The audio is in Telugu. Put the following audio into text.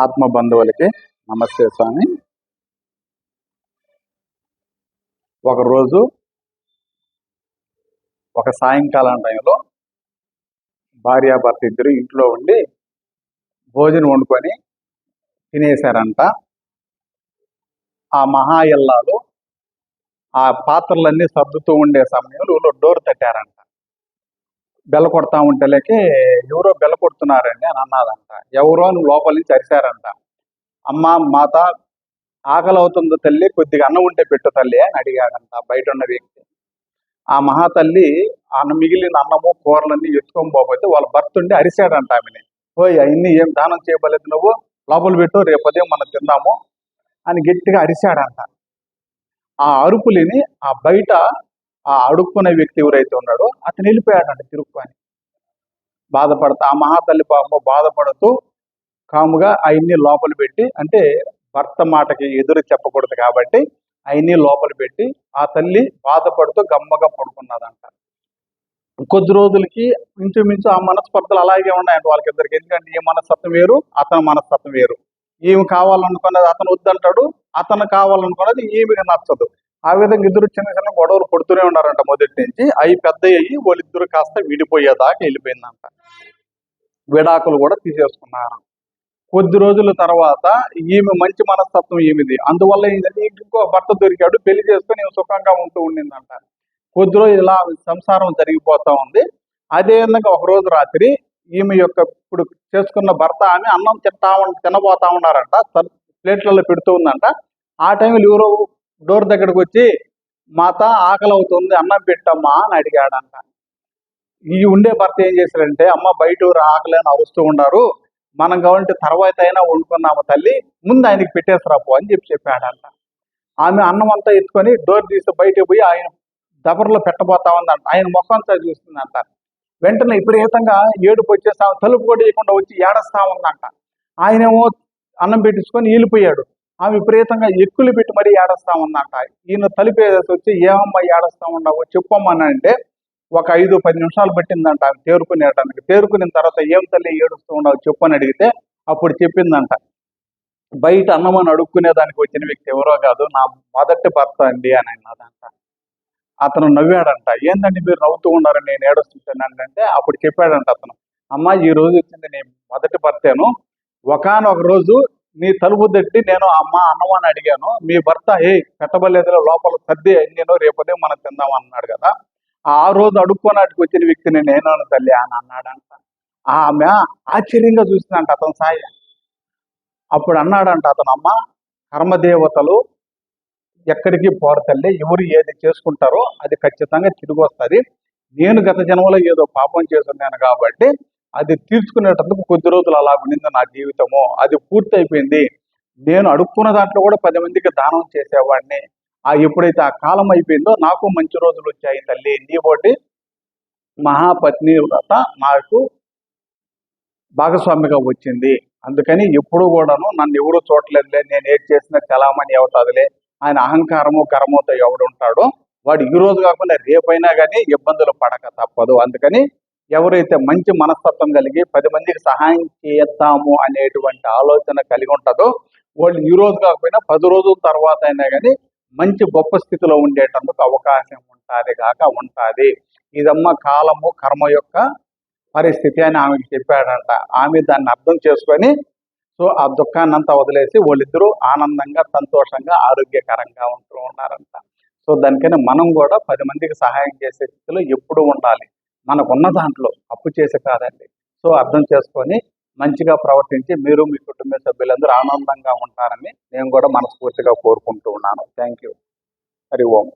ఆత్మ బంధువులకి నమస్తే స్వామి. ఒకరోజు ఒక సాయంకాలం టైంలో భార్యాభర్త ఇద్దరు ఇంట్లో ఉండి భోజనం వండుకొని తినేశారంట. ఆ మహా ఇల్లాలు ఆ పాత్రలన్నీ సర్దుతూ ఉండే సమయంలో డోర్ తట్టారంట. బెల్ల కొడతా ఉంటేలేకే ఎవరో బెల్ల కొడుతున్నారండి అని అన్నదంట. ఎవరో లోపల నుంచి అరిశారంట. అమ్మ మాత ఆకలి అవుతుంది తల్లి, కొద్దిగా అన్నం ఉంటే పెట్టు తల్లి అని అడిగాడంట బయట ఉన్న వ్యక్తి. ఆ మహాతల్లి మిగిలిన అన్నము కూరలన్నీ ఎత్తుకొని పోతే వాళ్ళ భర్త ఉండి అరిశాడంట ఆమెని. పోయి అవన్నీ ఏం దానం చేయబలేదు, నువ్వు లోపల పెట్టు, రేపు ఉదయం మనం తిందాము అని గట్టిగా అరిశాడంట. ఆ అరుపులని ఆ బయట ఆ అడుక్కునే వ్యక్తి ఎవరైతే ఉన్నాడో అతను వెళ్ళిపోయాడంట తిరుక్కొని. బాధపడతా ఆ మహాతల్లి పాపం బాధపడుతూ కాముగా అవన్నీ లోపల పెట్టి, అంటే భర్త మాటకి ఎదురు చెప్పకూడదు కాబట్టి అవన్నీ లోపల పెట్టి ఆ తల్లి బాధపడుతూ గమ్మగా పడుకున్నదంట. కొద్ది రోజులకి ఇంచుమించు ఆ మనస్పర్ధలు అలాగే ఉన్నాయంట వాళ్ళకిద్దరికి. ఎందుకంటే ఈ మనస్తత్వం వేరు, అతని మనస్తత్వం వేరు. ఈమె కావాలనుకున్నది అతను వద్దంటాడు, అతను కావాలనుకున్నది ఈమెకి నచ్చదు. ఆ విధంగా ఇద్దరు చిన్న చిన్న గొడవలు పడుతూనే ఉన్నారంట మొదటి నుంచి. అవి పెద్ద అయ్యి వాళ్ళిద్దరు కాస్త విడిపోయేదాకా వెళ్ళిపోయిందంట. విడాకులు కూడా తీసేసుకున్నారు. కొద్ది రోజుల తర్వాత ఈమె మంచి మనస్తత్వం ఈమెది, అందువల్ల ఇంకో భర్త దొరికాడు, పెళ్లి చేసుకుని ఈమె సుఖంగా ఉంటూ ఉండిందంట. కొద్ది రోజులు ఇలా సంసారం జరిగిపోతా ఉంది. అదే విధంగా ఒకరోజు రాత్రి ఈమె యొక్క ఇప్పుడు చేసుకున్న భర్త ఆమె అన్నం తినబోతా ఉన్నారంట, ప్లేట్లలో పెడుతూ ఉందంట. ఆ టైంలో ఎవరో డోర్ దగ్గరకు వచ్చి మాత ఆకలి అవుతుంది అన్నం పెట్టమ్మా అని అడిగాడంట. ఈ ఉండే భర్త ఏం చేశారంటే, అమ్మ బయట ఆకలి అని అరుస్తూ ఉన్నారు, మనం కావాలంటే తర్వాత అయినా వండుకున్నాము తల్లి, ముందు ఆయనకి పెట్టేసరాపు అని చెప్పాడంట. ఆమె అన్నం అంతా ఎత్తుకొని డోర్ తీసి బయటకు పోయి ఆయన దబర్లో పెట్టబోతా ఉందంట. ఆయన ముఖంతో చూస్తుందంట. వెంటనే విపరీతంగా ఏడుపు వచ్చేసి తలుపు కూడా ఇవ్వకుండా వచ్చి ఏడస్తా ఉందంట. ఆయనేమో అన్నం పెట్టించుకొని వెళ్ళిపోయాడు. ఆమె విపరీతంగా ఎక్కులు పెట్టి మరీ ఏడస్తా ఉందంట. ఈయన తలుపు వేసి వచ్చి ఏమమ్మా ఏడస్తా ఉన్నావు చెప్పమ్మనంటే ఒక 5-10 నిమిషాలు పట్టిందంట ఆమె తేరుకునేటానికి. తేరుకున్న తర్వాత ఏం తల్లి ఏడుస్తూ ఉన్నావు చెప్పని అడిగితే అప్పుడు చెప్పిందంట, బయట అన్నమని అడుక్కునేదానికి వచ్చిన వ్యక్తి ఎవరో కాదు, నా మొదటి భర్త అండి అని అన్నదంట. అతను నవ్వాడంట. ఏంటంటే మీరు నవ్వుతూ ఉన్నారని నేను ఏడుస్తుంటానంటే అప్పుడు చెప్పాడంట అతను, అమ్మ ఈ రోజు వచ్చింది నీ మొదటి భర్తేను, ఒకనొక రోజు నీ తలుపు తట్టి నేను అమ్మ అన్నమని అడిగాను, మీ భర్త పెట్టబలేదులో లోపల సర్ది నేను రేపదే మనం తిందాం అన్నాడు కదా, ఆ రోజు అడుక్కోనాటికి వచ్చిన వ్యక్తిని నేను తల్లి అని అన్నాడంట. ఆమె ఆశ్చర్యంగా చూసిందంట అతను సాయి. అప్పుడు అన్నాడంట అతను, అమ్మ కర్మదేవతలు ఎక్కడికి పోరు తల్లి, ఎవరు ఏది చేసుకుంటారో అది ఖచ్చితంగా తిరిగి వస్తుంది. నేను గత జన్మలో ఏదో పాపం చేస్తున్నాను కాబట్టి అది తీర్చుకునేటందుకు కొద్ది రోజులు అలా ఉండింది నా జీవితము, అది పూర్తి అయిపోయింది. నేను అడుక్కున్న దాంట్లో కూడా 10 మందికి దానం చేసేవాడిని. ఎప్పుడైతే ఆ కాలం అయిపోయిందో నాకు మంచి రోజులు వచ్చాయి తల్లి, నీబోటి మహాపత్ని వ్రత నాకు భాగస్వామిగా వచ్చింది. అందుకని ఎప్పుడు కూడాను నన్ను ఎవరు చూడలేదులే, నేను ఏది చేసినా చలామణి అవుతాదులే ఆయన అహంకారము కర్మతో ఎవడుంటాడో వాడు ఈ రోజు కాకుండా రేపైనా కానీ ఇబ్బందులు పడక తప్పదు. అందుకని ఎవరైతే మంచి మనస్తత్వం కలిగి 10 మందికి సహాయం చేద్దాము అనేటువంటి ఆలోచన కలిగి ఉంటుందో వాళ్ళు ఈ రోజు కాకపోయినా 10 రోజుల తర్వాత అయినా కానీ మంచి గొప్ప స్థితిలో ఉండేటందుకు అవకాశం ఉంటుంది. ఇదమ్మ కాలము కర్మ యొక్క పరిస్థితి అని ఆమెకి చెప్పాడంట. ఆమె దాన్ని అర్థం చేసుకొని సో ఆ దుఃఖాన్ని అంతా వదిలేసి వాళ్ళిద్దరూ ఆనందంగా సంతోషంగా ఆరోగ్యకరంగా ఉంటూ ఉన్నారంట. సో దానికని మనం కూడా 10 మందికి సహాయం చేసే స్థితిలో ఎప్పుడు ఉండాలి, మనకున్న దాంట్లో అప్పు చేసి కాదండి. సో అర్థం చేసుకొని మంచిగా ప్రవర్తించి మీరు మీ కుటుంబ సభ్యులందరూ ఆనందంగా ఉంటారని నేను కూడా మనస్ఫూర్తిగా కోరుకుంటూ ఉన్నాను. Thank you. హరి ఓం.